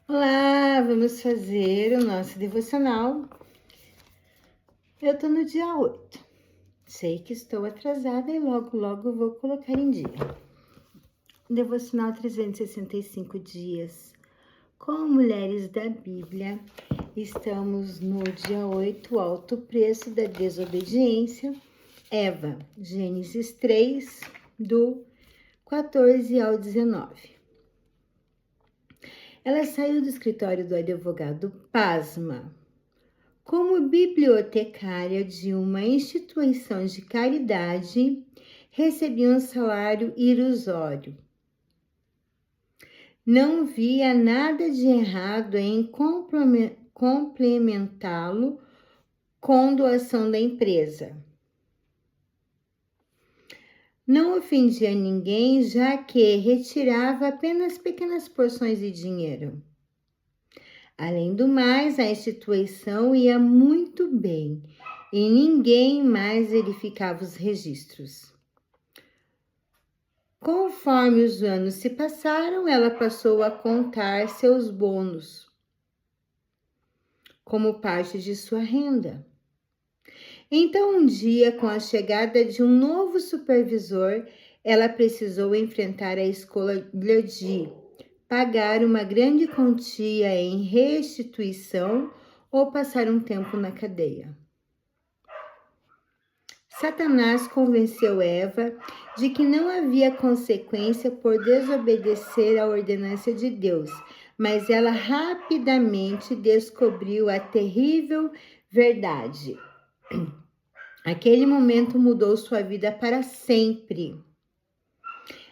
Olá, vamos fazer o nosso devocional. Eu tô no dia 8. Sei que estou atrasada e logo vou colocar em dia. Devocional 365 dias. Com mulheres da Bíblia, estamos no dia 8, alto preço da desobediência. Eva, Gênesis 3, do 14 ao 19. Ela saiu do escritório do advogado pasma. Como bibliotecária de uma instituição de caridade, recebia um salário irrisório. Não via nada de errado em complementá-lo com doação da empresa. Não ofendia ninguém, já que retirava apenas pequenas porções de dinheiro. Além do mais, a instituição ia muito bem e ninguém mais verificava os registros. Conforme os anos se passaram, ela passou a contar seus bônus como parte de sua renda. Então, um dia, com a chegada de um novo supervisor, ela precisou enfrentar a escolha de pagar uma grande quantia em restituição ou passar um tempo na cadeia. Satanás convenceu Eva de que não havia consequência por desobedecer à ordenança de Deus, mas ela rapidamente descobriu a terrível verdade. Aquele momento mudou sua vida para sempre.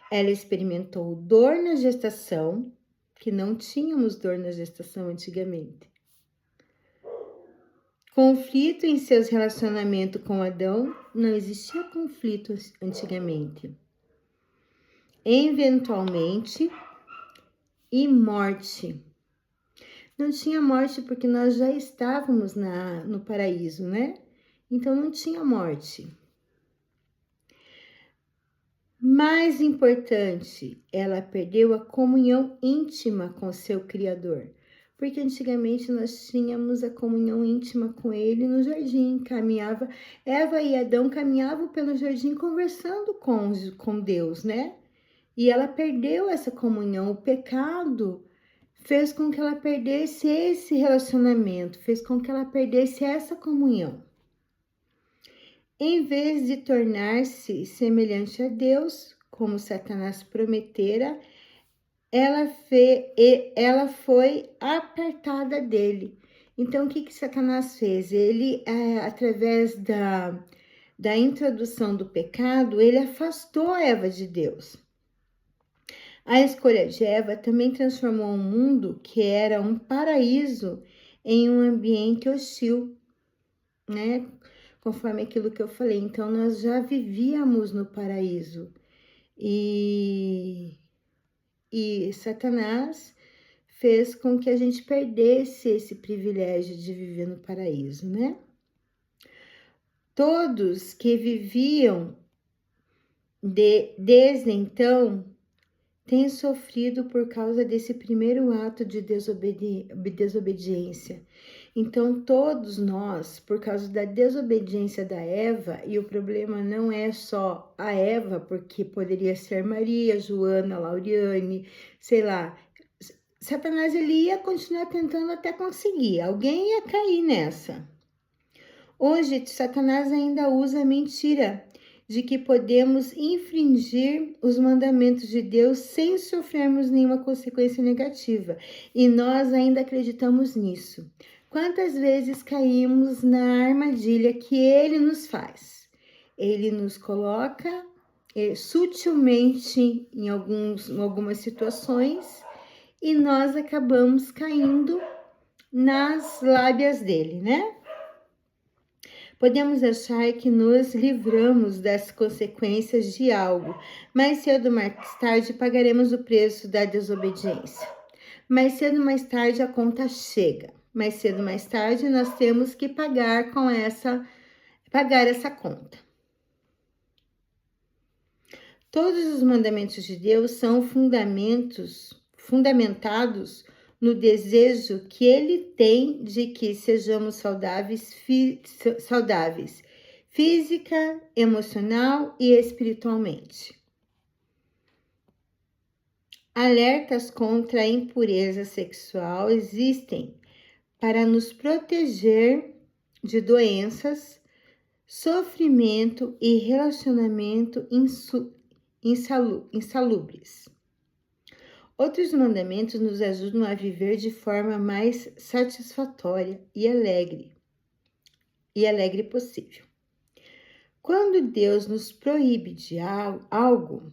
Ela experimentou dor na gestação, que não tínhamos dor na gestação antigamente. Conflito em seus relacionamentos com Adão, não existia conflito antigamente. Eventualmente, e morte. Não tinha morte porque nós já estávamos no paraíso, né? Então não tinha morte. Mais importante, ela perdeu a comunhão íntima com seu Criador. Porque antigamente nós tínhamos a comunhão íntima com ele no jardim, Eva e Adão caminhavam pelo jardim conversando com Deus, né? E ela perdeu essa comunhão, o pecado fez com que ela perdesse esse relacionamento, fez com que ela perdesse essa comunhão. Em vez de tornar-se semelhante a Deus, como Satanás prometera, ela foi apartada dele. Então, o que Satanás fez? Ele, através da introdução do pecado, ele afastou Eva de Deus. A escolha de Eva também transformou um mundo que era um paraíso em um ambiente hostil, né? Conforme aquilo que eu falei. Então, nós já vivíamos no paraíso. E Satanás fez com que a gente perdesse esse privilégio de viver no paraíso, né? Todos que viviam desde então têm sofrido por causa desse primeiro ato de desobediência. Então, todos nós, por causa da desobediência da Eva, e o problema não é só a Eva, porque poderia ser Maria, Joana, Lauriane, sei lá. Satanás, ele ia continuar tentando até conseguir. Alguém ia cair nessa. Hoje, Satanás ainda usa a mentira de que podemos infringir os mandamentos de Deus sem sofrermos nenhuma consequência negativa. E nós ainda acreditamos nisso. Quantas vezes caímos na armadilha que ele nos faz? Ele nos coloca sutilmente em algumas situações e nós acabamos caindo nas lábias dele, né? Podemos achar que nos livramos das consequências de algo, mas cedo ou mais tarde pagaremos o preço da desobediência. Mais cedo ou mais tarde a conta chega. Mais cedo ou mais tarde nós temos que pagar essa conta. Todos os mandamentos de Deus são fundamentados no desejo que ele tem de que sejamos saudáveis física, emocional e espiritualmente. Alertas contra a impureza sexual existem para nos proteger de doenças, sofrimento e relacionamento insalubres. Outros mandamentos nos ajudam a viver de forma mais satisfatória e alegre possível. Quando Deus nos proíbe de algo,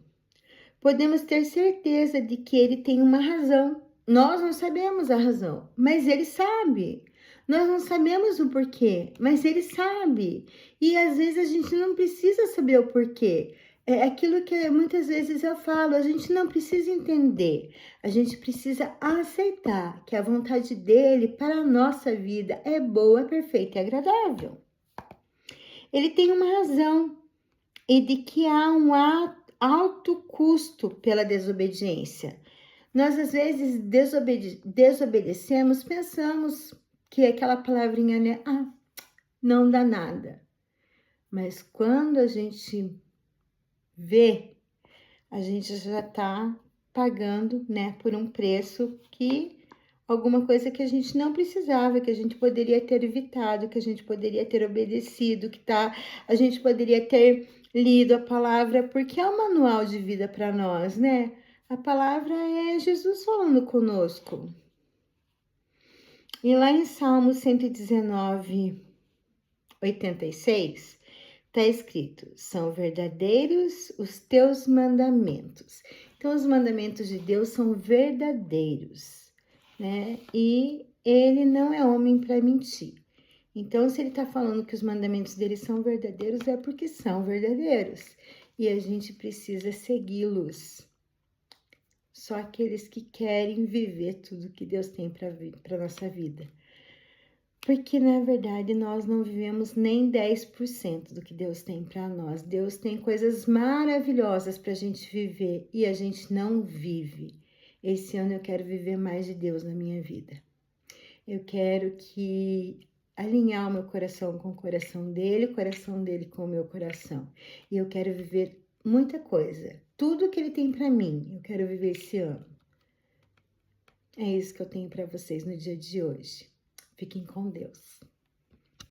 podemos ter certeza de que ele tem uma razão. Nós não sabemos a razão, mas ele sabe. Nós não sabemos o porquê, mas ele sabe. E às vezes a gente não precisa saber o porquê. É aquilo que muitas vezes eu falo, a gente não precisa entender. A gente precisa aceitar que a vontade dele para a nossa vida é boa, perfeita e agradável. Ele tem uma razão e de que há um alto custo pela desobediência. Nós, às vezes, desobedecemos, pensamos que aquela palavrinha, né? Não dá nada. Mas quando a gente vê, a gente já tá pagando, né, por um preço que alguma coisa que a gente não precisava, que a gente poderia ter evitado, que a gente poderia ter obedecido, a gente poderia ter lido a palavra, porque é um manual de vida para nós, né? A palavra é Jesus falando conosco. E lá em Salmo 119, 86, está escrito: são verdadeiros os teus mandamentos. Então, os mandamentos de Deus são verdadeiros, né? E ele não é homem para mentir. Então, se ele está falando que os mandamentos dele são verdadeiros, é porque são verdadeiros. E a gente precisa segui-los. Só aqueles que querem viver tudo que Deus tem para nossa vida. Porque, na verdade, nós não vivemos nem 10% do que Deus tem para nós. Deus tem coisas maravilhosas para a gente viver e a gente não vive. Esse ano eu quero viver mais de Deus na minha vida. Eu quero alinhar o meu coração com o coração dele com o meu coração. E eu quero viver muita coisa. Tudo que ele tem para mim, eu quero viver esse ano. É isso que eu tenho para vocês no dia de hoje. Fiquem com Deus.